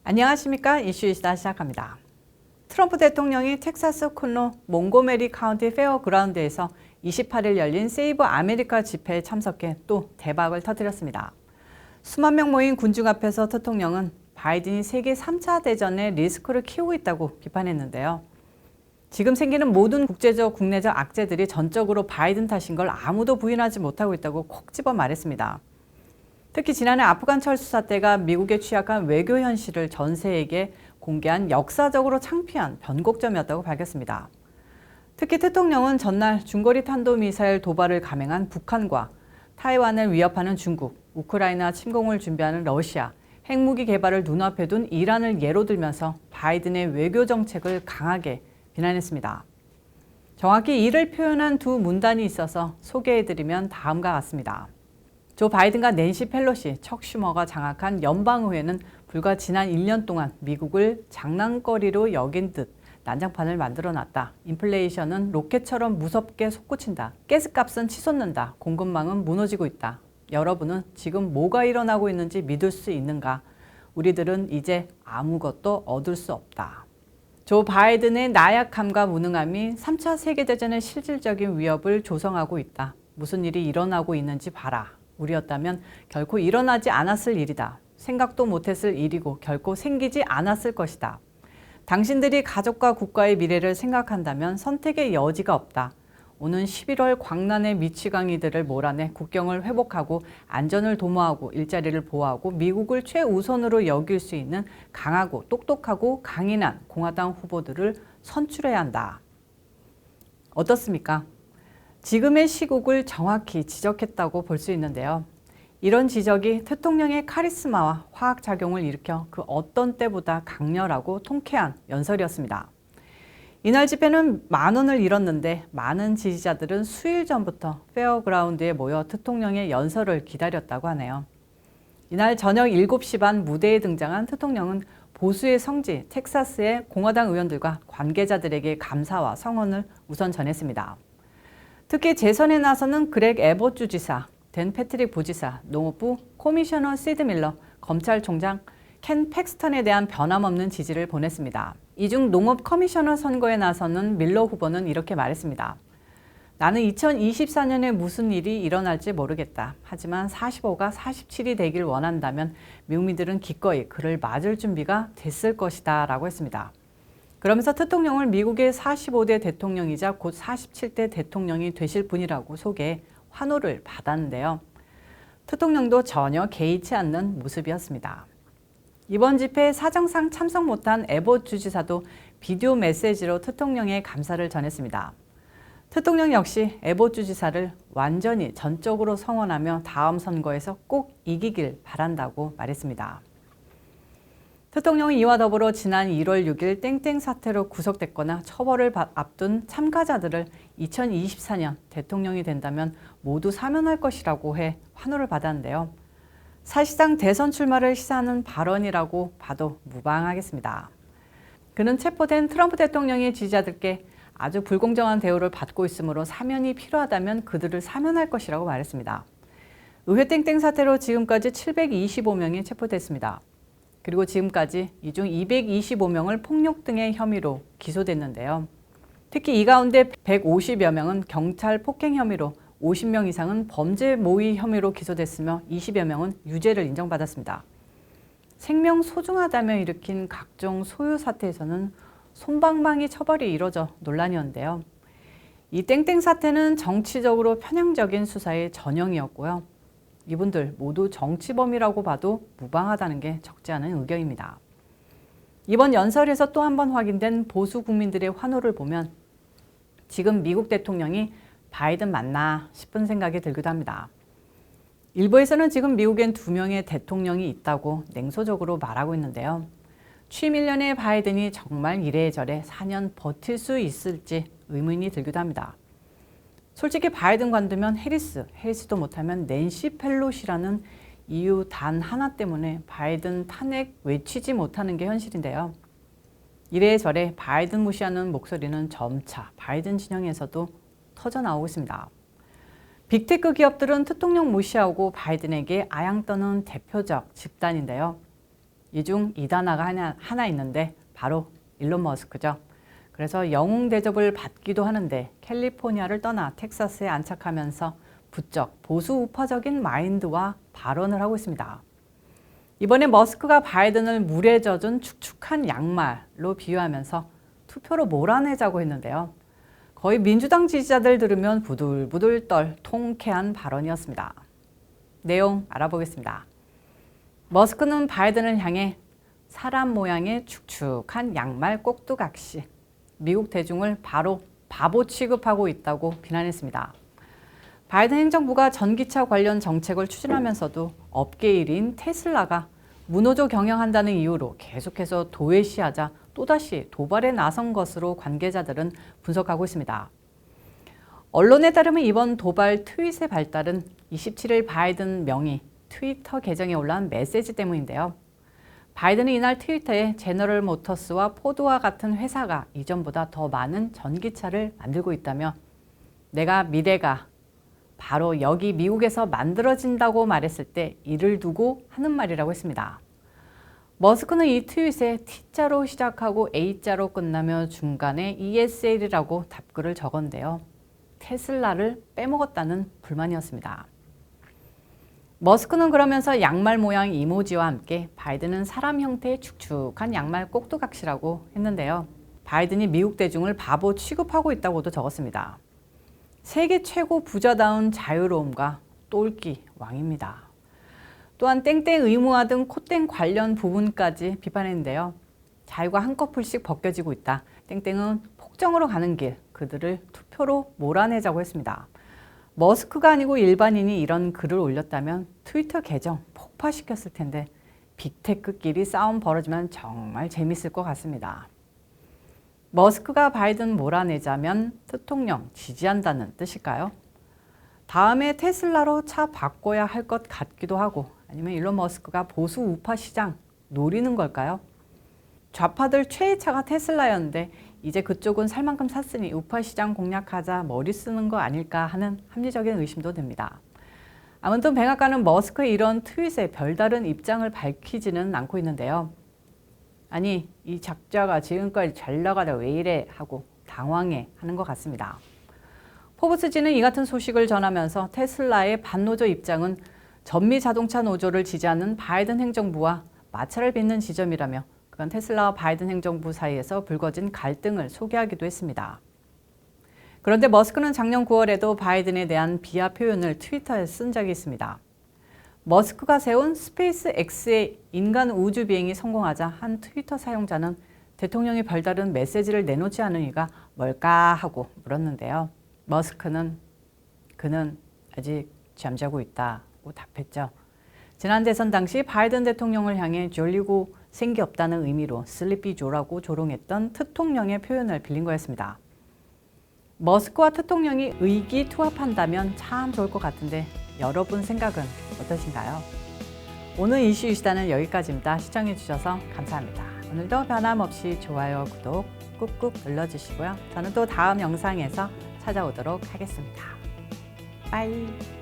안녕하십니까. 이슈이시다 시작합니다. 트럼프 대통령이 텍사스 콘로 몽고메리 카운티 페어그라운드에서 28일 열린 세이브 아메리카 집회에 참석해 또 대박을 터뜨렸습니다. 수만 명 모인 군중 앞에서 대통령은 바이든이 세계 3차 대전의 리스크를 키우고 있다고 비판했는데요. 지금 생기는 모든 국제적, 국내적 악재들이 전적으로 바이든 탓인 걸 아무도 부인하지 못하고 있다고 콕 집어 말했습니다. 특히 지난해 아프간 철수 사태가 미국의 취약한 외교 현실을 전 세계에 공개한 역사적으로 창피한 변곡점이었다고 밝혔습니다. 특히 대통령은 전날 중거리 탄도미사일 도발을 감행한 북한과 타이완을 위협하는 중국, 우크라이나 침공을 준비하는 러시아, 핵무기 개발을 눈앞에 둔 이란을 예로 들면서 바이든의 외교 정책을 강하게 비난했습니다. 정확히 이를 표현한 두 문단이 있어서 소개해드리면 다음과 같습니다. 조 바이든과 낸시 펠로시, 척 슈머가 장악한 연방의회는 불과 지난 1년 동안 미국을 장난거리로 여긴 듯 난장판을 만들어놨다. 인플레이션은 로켓처럼 무섭게 솟구친다. 가스값은 치솟는다. 공급망은 무너지고 있다. 여러분은 지금 뭐가 일어나고 있는지 믿을 수 있는가? 우리들은 이제 아무것도 얻을 수 없다. 조 바이든의 나약함과 무능함이 3차 세계대전의 실질적인 위협을 조성하고 있다. 무슨 일이 일어나고 있는지 봐라. 우리였다면 결코 일어나지 않았을 일이다. 생각도 못했을 일이고 결코 생기지 않았을 것이다. 당신들이 가족과 국가의 미래를 생각한다면 선택의 여지가 없다. 오는 11월 광란의 미치광이들을 몰아내 국경을 회복하고 안전을 도모하고 일자리를 보호하고 미국을 최우선으로 여길 수 있는 강하고 똑똑하고 강인한 공화당 후보들을 선출해야 한다. 어떻습니까? 지금의 시국을 정확히 지적했다고 볼 수 있는데요. 이런 지적이 대통령의 카리스마와 화학작용을 일으켜 그 어떤 때보다 강렬하고 통쾌한 연설이었습니다. 이날 집회는 10,000원을 잃었는데 많은 지지자들은 수일 전부터 페어그라운드에 모여 대통령의 연설을 기다렸다고 하네요. 이날 저녁 7시 반 무대에 등장한 대통령은 보수의 성지 텍사스의 공화당 의원들과 관계자들에게 감사와 성원을 우선 전했습니다. 특히 재선에 나서는 그렉 에봇 주지사, 댄 패트릭 부지사, 농업부 코미셔너 시드 밀러, 검찰총장 켄 팩스턴에 대한 변함없는 지지를 보냈습니다. 이 중 농업 커미셔너 선거에 나서는 밀러 후보는 이렇게 말했습니다. 나는 2024년에 무슨 일이 일어날지 모르겠다. 하지만 45가 47이 되길 원한다면 미국민들은 기꺼이 그를 맞을 준비가 됐을 것이다 라고 했습니다. 그러면서 대통령을 미국의 45대 대통령이자 곧 47대 대통령이 되실 분이라고 소개해 환호를 받았는데요. 대통령도 전혀 개의치 않는 모습이었습니다. 이번 집회에 사정상 참석 못한 에봇 주지사도 비디오 메시지로 대통령의 감사를 전했습니다. 대통령 역시 에봇 주지사를 완전히 전적으로 성원하며 다음 선거에서 꼭 이기길 바란다고 말했습니다. 대통령은 이와 더불어 지난 1월 6일 땡땡 사태로 구속됐거나 처벌을 앞둔 참가자들을 2024년 대통령이 된다면 모두 사면할 것이라고 해 환호를 받았는데요. 사실상 대선 출마를 시사하는 발언이라고 봐도 무방하겠습니다. 그는 체포된 트럼프 대통령의 지지자들께 아주 불공정한 대우를 받고 있으므로 사면이 필요하다면 그들을 사면할 것이라고 말했습니다. 의회 땡땡 사태로 지금까지 725명이 체포됐습니다. 그리고 지금까지 이 중 225명을 폭력 등의 혐의로 기소됐는데요. 특히 이 가운데 150여 명은 경찰 폭행 혐의로, 50명 이상은 범죄 모의 혐의로 기소됐으며 20여 명은 유죄를 인정받았습니다. 생명 소중하다며 일으킨 각종 소유 사태에서는 솜방망이 처벌이 이뤄져 논란이었는데요. 이 땡땡 사태는 정치적으로 편향적인 수사의 전형이었고요. 이분들 모두 정치범이라고 봐도 무방하다는 게 적지 않은 의견입니다. 이번 연설에서 또 한 번 확인된 보수 국민들의 환호를 보면 지금 미국 대통령이 바이든 맞나 싶은 생각이 들기도 합니다. 일부에서는 지금 미국엔 2명의 대통령이 있다고 냉소적으로 말하고 있는데요. 취임 1년의 바이든이 정말 이래저래 4년 버틸 수 있을지 의문이 들기도 합니다. 솔직히 바이든 관두면 해리스도 못하면 낸시 펠로시라는 이유 단 하나 때문에 바이든 탄핵 외치지 못하는 게 현실인데요. 이래저래 바이든 무시하는 목소리는 점차 바이든 진영에서도 터져나오고 있습니다. 빅테크 기업들은 대통령 무시하고 바이든에게 아양 떠는 대표적 집단인데요. 이 중 2단아가 하나 있는데 바로 일론 머스크죠. 그래서 영웅 대접을 받기도 하는데 캘리포니아를 떠나 텍사스에 안착하면서 부쩍 보수 우파적인 마인드와 발언을 하고 있습니다. 이번에 머스크가 바이든을 물에 젖은 축축한 양말로 비유하면서 투표로 몰아내자고 했는데요. 거의 민주당 지지자들 들으면 부들부들 떨 통쾌한 발언이었습니다. 내용 알아보겠습니다. 머스크는 바이든을 향해 사람 모양의 축축한 양말 꼭두각시, 미국 대중을 바로 바보 취급하고 있다고 비난했습니다. 바이든 행정부가 전기차 관련 정책을 추진하면서도 업계 1위인 테슬라가 무노조 경영한다는 이유로 계속해서 도외시하자 또다시 도발에 나선 것으로 관계자들은 분석하고 있습니다. 언론에 따르면 이번 도발 트윗의 발달은 27일 바이든 명의 트위터 계정에 올라온 메시지 때문인데요. 바이든은 이날 트위터에 제너럴 모터스와 포드와 같은 회사가 이전보다 더 많은 전기차를 만들고 있다며 내가 미래가 바로 여기 미국에서 만들어진다고 말했을 때 이를 두고 하는 말이라고 했습니다. 머스크는 이 트윗에 T자로 시작하고 A자로 끝나며 중간에 ESL이라고 답글을 적었는데요. 테슬라를 빼먹었다는 불만이었습니다. 머스크는 그러면서 양말 모양 이모지와 함께 바이든은 사람 형태의 축축한 양말 꼭두각시라고 했는데요. 바이든이 미국 대중을 바보 취급하고 있다고도 적었습니다. 세계 최고 부자다운 자유로움과 똘끼 왕입니다. 또한 땡땡 의무화 등 콧땡 관련 부분까지 비판했는데요. 자유가 한꺼풀씩 벗겨지고 있다. 땡땡은 폭정으로 가는 길, 그들을 투표로 몰아내자고 했습니다. 머스크가 아니고 일반인이 이런 글을 올렸다면 트위터 계정 폭파시켰을 텐데 빅테크끼리 싸움 벌어지면 정말 재밌을 것 같습니다. 머스크가 바이든 몰아내자면 대통령 지지한다는 뜻일까요? 다음에 테슬라로 차 바꿔야 할 것 같기도 하고 아니면 일론 머스크가 보수 우파 시장 노리는 걸까요? 좌파들 최애 차가 테슬라였는데 이제 그쪽은 살 만큼 샀으니 우파 시장 공략하자 머리 쓰는 거 아닐까 하는 합리적인 의심도 듭니다. 아무튼 백악관은 머스크의 이런 트윗에 별다른 입장을 밝히지는 않고 있는데요. 아니 이 작자가 지금까지 잘 나가다 왜 이래 하고 당황해 하는 것 같습니다. 포브스지는 이 같은 소식을 전하면서 테슬라의 반노조 입장은 전미 자동차 노조를 지지하는 바이든 행정부와 마찰을 빚는 지점이라며 그건 테슬라와 바이든 행정부 사이에서 불거진 갈등을 소개하기도 했습니다. 그런데 머스크는 작년 9월에도 바이든에 대한 비하 표현을 트위터에 쓴 적이 있습니다. 머스크가 세운 스페이스 X의 인간 우주 비행이 성공하자 한 트위터 사용자는 대통령이 별다른 메시지를 내놓지 않은 이유가 뭘까 하고 물었는데요. 머스크는 그는 아직 잠자고 있다고 답했죠. 지난 대선 당시 바이든 대통령을 향해 졸리고 생기 없다는 의미로 슬리피 조라고 조롱했던 트통령의 표현을 빌린 거였습니다. 머스크와 트통령이 의기투합한다면 참 좋을 것 같은데 여러분 생각은 어떠신가요? 오늘 이슈 이슈다는 여기까지입니다. 시청해주셔서 감사합니다. 오늘도 변함없이 좋아요, 구독 꾹꾹 눌러주시고요. 저는 또 다음 영상에서 찾아오도록 하겠습니다. 빠이.